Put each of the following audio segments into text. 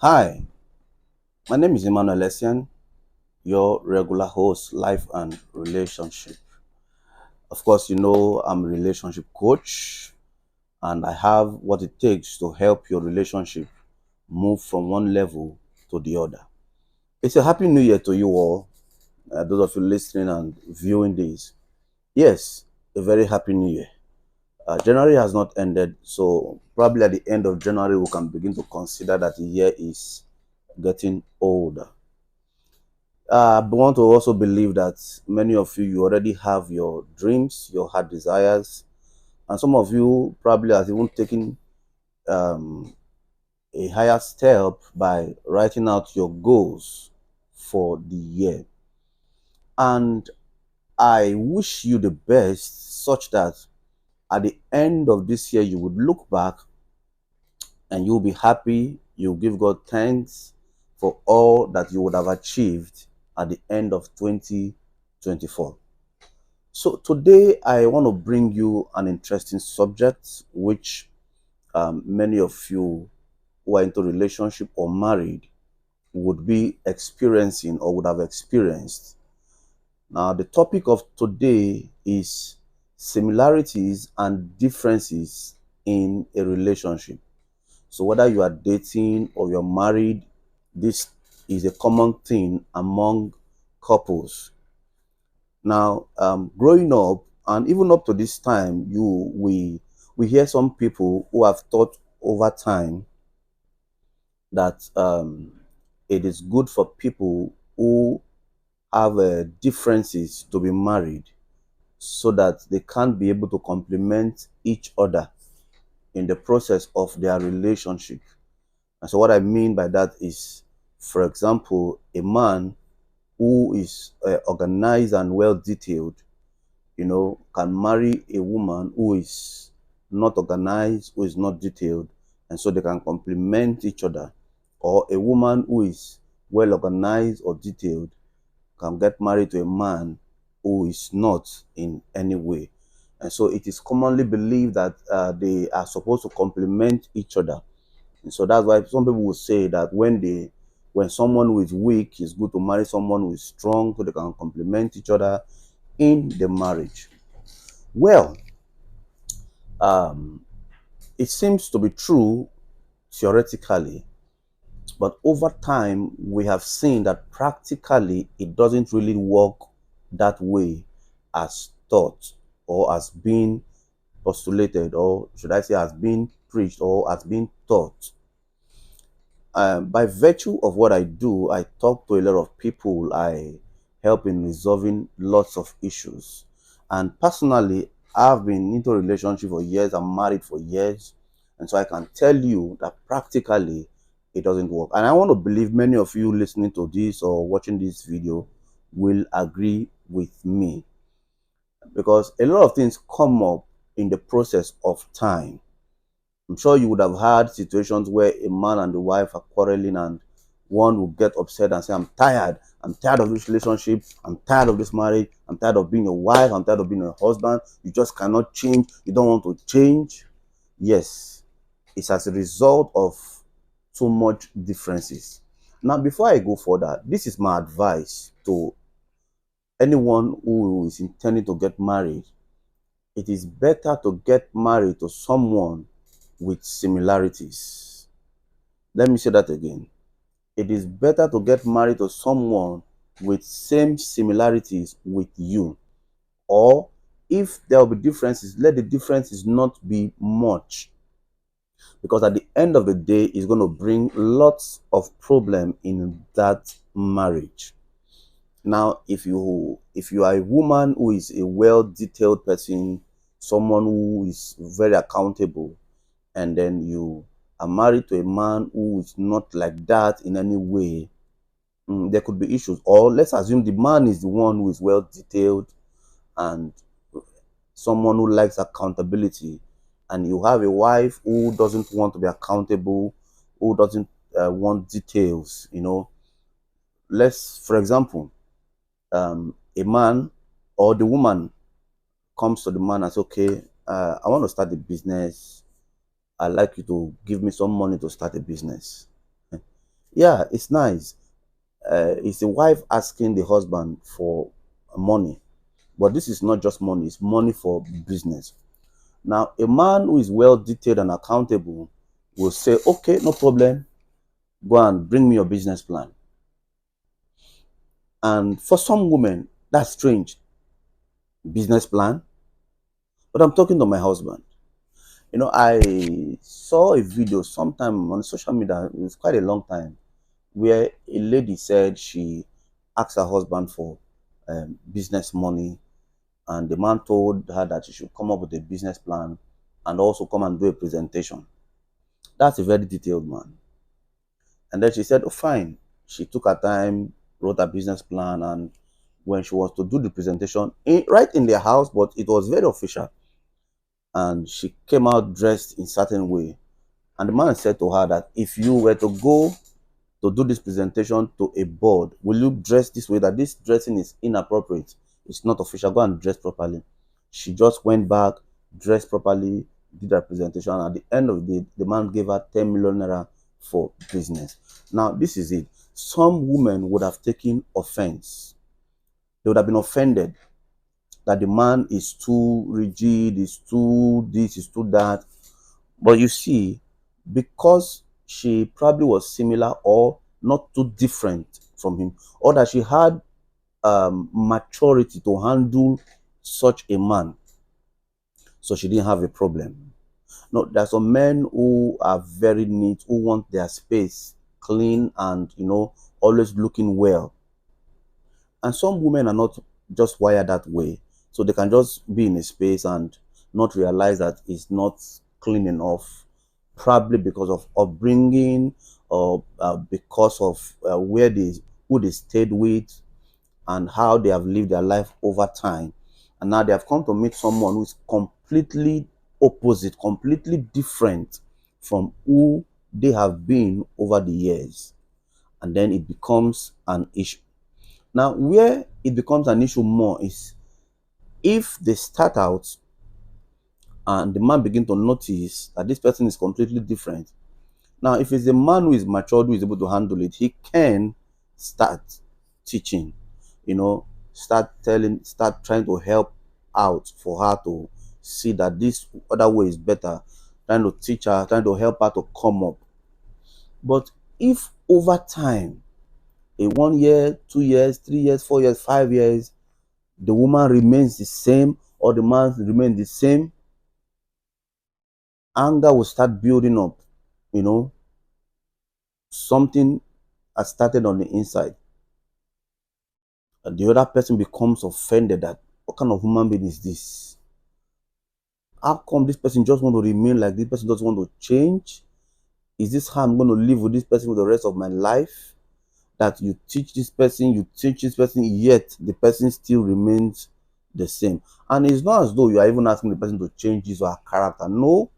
Hi, my name is Emmanuel Essien, your regular host, life and relationship. Of course, you know I'm a relationship coach and I have what it takes to help your relationship move from one level to the other. It's a happy new year to you all, those of you listening and viewing this. Yes, a very happy new year. January has not ended, so probably at the end of January, we can begin to consider that the year is getting older. I want to also believe that many of you already have your dreams, your heart desires, and some of you probably have even taken um, a higher step by writing out your goals for the year. And I wish you the best, such that at the end of this year, you would look back and you'll be happy. You'll give God thanks for all that you would have achieved at the end of 2024. So today I want to bring you an interesting subject which many of you who are into relationship or married would be experiencing or would have experienced. Now the topic of today is similarities and differences in a relationship. So whether you are dating or you're married, this is a common thing among couples. Now, growing up and even up to this time, we hear some people who have thought over time that it is good for people who have differences to be married, so that they can be able to complement each other in the process of their relationship. And so, what I mean by that is, for example, a man who is organized and well detailed, can marry a woman who is not organized, who is not detailed, and so they can complement each other. Or a woman who is well organized or detailed can get married to a man who is not in any way. And so it is commonly believed that they are supposed to complement each other. And so that's why some people will say that when someone who is weak, it's good to marry someone who is strong so they can complement each other in the marriage. Well, um, it seems to be true theoretically, but over time we have seen that practically it doesn't really work that way as taught or as being postulated, or should I say, as being preached or as being taught. By virtue of what I do, I talk to a lot of people. I help in resolving lots of issues. And personally, I've been into a relationship for years. I'm married for years. And so I can tell you that practically it doesn't work. And I want to believe many of you listening to this or watching this video will agree with me, because a lot of things come up in the process of time. I'm sure you would have had situations where a man and the wife are quarreling and one will get upset and say, I'm tired. I'm tired of this relationship. I'm tired of this marriage. I'm tired of being a wife. I'm tired of being a husband. You just cannot change. You don't want to change. Yes, it's as a result of too much differences. Now, before I go further, this is my advice to anyone who is intending to get married. It is better to get married to someone with similarities. Let me say that again. It is better to get married to someone with same similarities with you. Or if there will be differences, let the differences not be much. Because at the end of the day, it's going to bring lots of problem in that marriage. Now, if you are a woman who is a well detailed person, someone who is very accountable, and then you are married to a man who is not like that in any way, there could be issues. Or let's assume the man is the one who is well detailed and someone who likes accountability, and you have a wife who doesn't want to be accountable, who doesn't want details. Let's, for example, a man or the woman comes to the man and says, okay, I want to start a business. I'd like you to give me some money to start a business. Yeah, it's nice. It's the wife asking the husband for money, but this is not just money, it's money for business. Now, a man who is well detailed and accountable will say, okay, no problem, go and bring me your business plan. And for some women, that's strange. Business plan? But I'm talking to my husband. I saw a video sometime on social media, it's quite a long time, where a lady said she asked her husband for business money, and the man told her that she should come up with a business plan and also come and do a presentation. That's a very detailed man. And then she said, oh, fine. She took her time, wrote a business plan, and when she was to do the presentation, right in their house, but it was very official, and she came out dressed in certain way. And the man said to her that if you were to go to do this presentation to a board, will you dress this way? That this dressing is inappropriate. It's not official. Go and dress properly. She just went back, dressed properly, did her presentation. And at the end of the day, the man gave her 10 million naira for business. Now, this is it. Some women would have taken offense. They would have been offended that the man is too rigid, is too this, is too that. But you see, because she probably was similar or not too different from him, or that she had maturity to handle such a man, so she didn't have a problem. No, there are some men who are very neat, who want their space clean and always looking well. And some women are not just wired that way, so they can just be in a space and not realize that it's not clean enough, probably because of upbringing or because of who they stayed with and how they have lived their life over time. And now they have come to meet someone who is completely opposite, completely different from who they have been over the years. And then it becomes an issue. Now, where it becomes an issue more is if they start out and the man begin to notice that this person is completely different. Now, if it's a man who is matured, who is able to handle it, he can start teaching, start trying to help out for her to see that this other way is better, trying to teach her, trying to help her to come up. But if over time, in 1 year, 2 years, 3 years, 4 years, 5 years, the woman remains the same or the man remains the same, anger will start building up. Something has started on the inside. And the other person becomes offended that what kind of human being is this? How come this person just want to remain like this? Person doesn't want to change? Is this how I'm going to live with this person for the rest of my life? That you teach this person, yet the person still remains the same. And it's not as though you are even asking the person to change his or her character. No,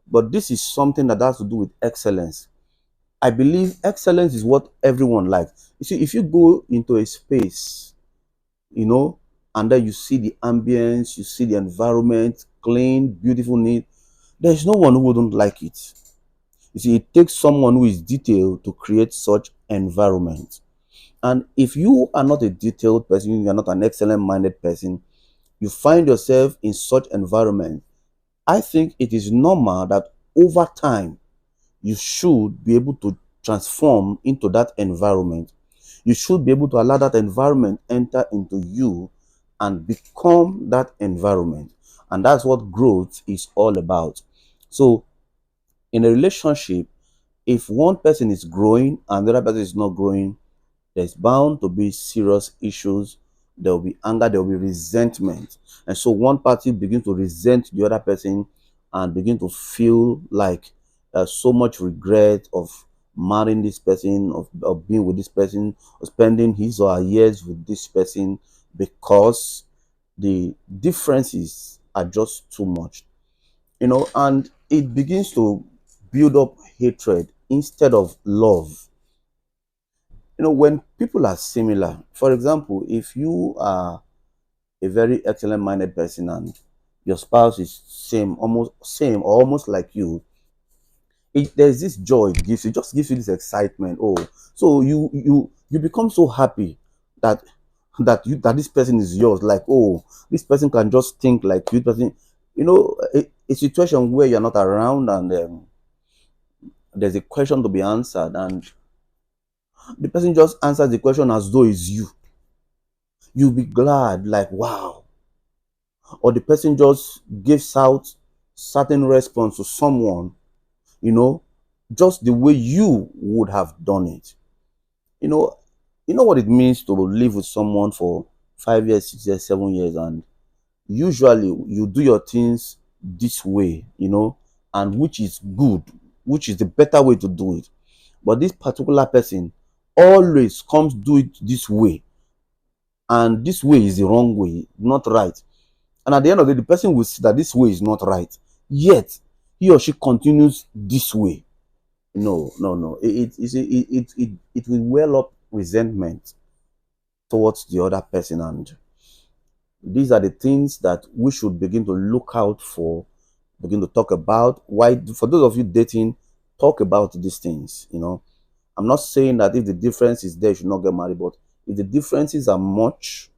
but this is something that has to do with excellence. I believe excellence is what everyone likes. You see, if you go into a space, and then you see the ambience, you see the environment, clean, beautiful, neat, there's no one who wouldn't like it. You see, it takes someone who is detailed to create such environment. And if you are not a detailed person, you are not an excellent-minded person, you find yourself in such environment, I think it is normal that over time, you should be able to transform into that environment. You should be able to allow that environment enter into you and become that environment. And that's what growth is all about. So, in a relationship, if one person is growing and the other person is not growing, there's bound to be serious issues. There will be anger, there will be resentment. And so one party begins to resent the other person and begin to feel like so much regret of marrying this person, of being with this person, of spending his or her years with this person because the differences are just too much. And it begins to build up hatred instead of love. When people are similar, for example, if you are a very excellent minded person and your spouse is same or almost like you, there's this joy it gives you. It just gives you this excitement. Oh, so you become so happy that that this person is yours. Like, oh, this person can just think like you. Person, a situation where you're not around, and there's a question to be answered, and the person just answers the question as though it's you. You'll be glad, like, wow. Or the person just gives out certain response to someone, you know, just the way you would have done it. You know, you know what it means to live with someone for 5 years, 6 years, 7 years, and usually you do your things this way, and which is good, which is the better way to do it. But this particular person always comes do it this way, and this way is the wrong way, not right. And at the end of the day, the person will see that this way is not right. Yet he or she continues this way. No, no, no. It will well up resentment towards the other person, and these are the things that we should begin to look out for, begin to talk about. Why, for those of you dating, talk about these things. I'm not saying that if the difference is there, you should not get married, but if the differences are much,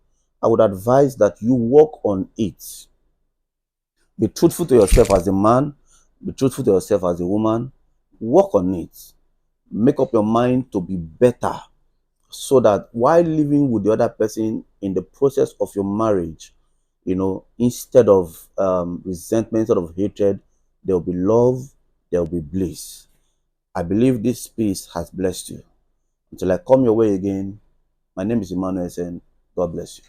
I would advise that you work on it. Be truthful to yourself as a man, be truthful to yourself as a woman. Work on it. Make up your mind to be better, so that while living with the other person in the process of your marriage, instead of resentment, instead of hatred, there will be love, there will be bliss. I believe this peace has blessed you. Until I come your way again, my name is Emmanuel Sen. God bless you.